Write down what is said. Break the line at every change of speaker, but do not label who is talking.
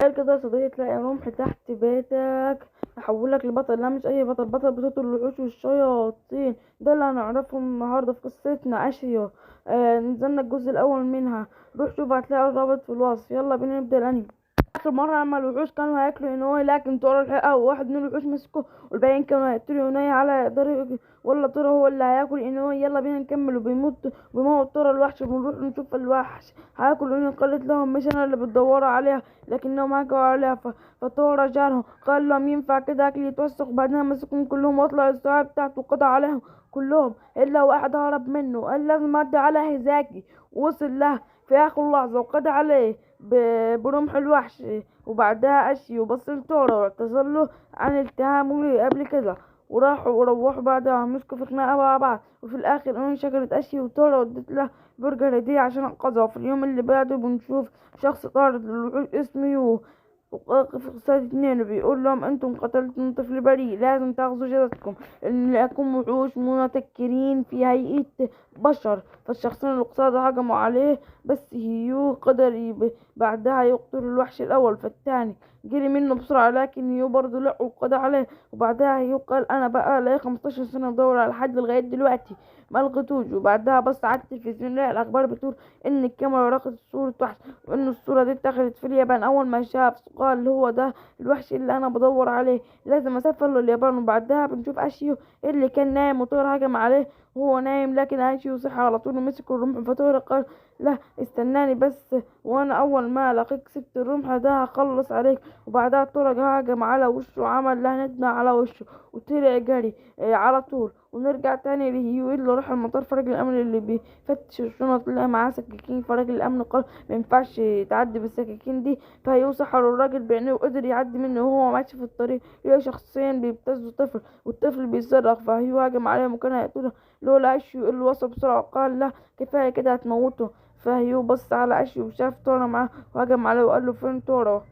تخيل كده يا صديقي تلاقي رمح تحت بيتك يحولك لبطل. لا مش اي بطل، بطل بتقتل الوحوش والشياطين. ده اللي هنعرفه النهارده في قصتنا اشيو. نزلنا الجزء الاول منها. روح شوف هتلاقي الرابط في الوصف. يلا بينا نبدأ الانمي. اخر مره لما الوحوش كانوا هياكلوا اينوي، لكن تورا الحقيقه واحد من الوحوش مسكه، والباقيين كانوا هيقتلوا اينوي على طريق، ولا تورا هو اللي هياكل اينوي. يلا بينا نكمل. وبيموت تورا الوحش، وبنروح نشوف الوحش هياكل اينوي. قالت لهم مش انا اللي بتدوروا عليها، لكنهم هجوا عليها. فتورا جارهم قال لهم ينفع كده اكل يتوسخ؟ وبعدين مسكهم كلهم واطلع السحاب بتاعته وقضى عليهم كلهم الا واحد هرب منه. قال لازم اعدي على هيزاكي، وصل له في اخر لحظه وقضى عليه برمح الوحش. وبعدها أشي وبص لتورا واعتذر له عن اتهامه ليه قبل كده، وروحوا بعدها مسكوا في خناقة مع بعض. وفي الآخر أمي شكرت أشي وتورا وادت له برجر هدية عشان أنقذها. وفي اليوم اللي بعده بنشوف شخص طارد للوحوش اسمه يو، وقف في قصاد اتنين وبيقول لهم انتم قتلتم طفل بريء، لازم تاخذوا جثثكم ان لكم وحوش متكرين في هيئة بشر. فالشخصين اللي قصاده هجموا عليه، بس هيو قدر بعدها يقتل الوحش الاول. فالتاني جري منه بسرعة، لكن هيو برضه لقوا وقضى عليه. وبعدها هيو قال انا بقى لي 15 سنة بدور على حد لغاية دلوقتي ما لقيتوش. وبعدها بص على التلفزيون لقى الاخبار بتقول ان الكاميرا لقت صورة وحش، وان الصورة دي اتاخدت في اليابان. اول ما شاف قال هو ده الوحش اللي انا بدور عليه، لازم اسافر لليابان. وبعدها بنشوف اشيو اللي كان نايم وطار هجم عليه وهو نايم، لكن اشيو صحى على طول ومسك الرمح. فطار قال لا استناني بس، وانا اول ما لقيت سبت الرمح ده هخلص عليك. وبعدها طارق هجم على وشه وعمل له ندمة على وشه وطلع جري على طول. ونرجع تاني لهيو اللي راح المطار. فريق الامن اللي بيفتش الشنط لقى معاه سكاكين. فريق الامن قال ما ينفعش تعدي بالسكاكين دي. فهيو سحر الراجل بعينيه وقدر يعدي منه. وهو ماشي في الطريق لقى شخصين بيبتزوا طفل، والطفل بيصرخ. فهيو هجم عليهم وكان هيقتله لولا اشيو اللي وصل بسرعة وقال لا كفاية كده هتموته. فهيو بص على اشيو وشاف تورا معاه وهجم عليه وقال له فين تورا.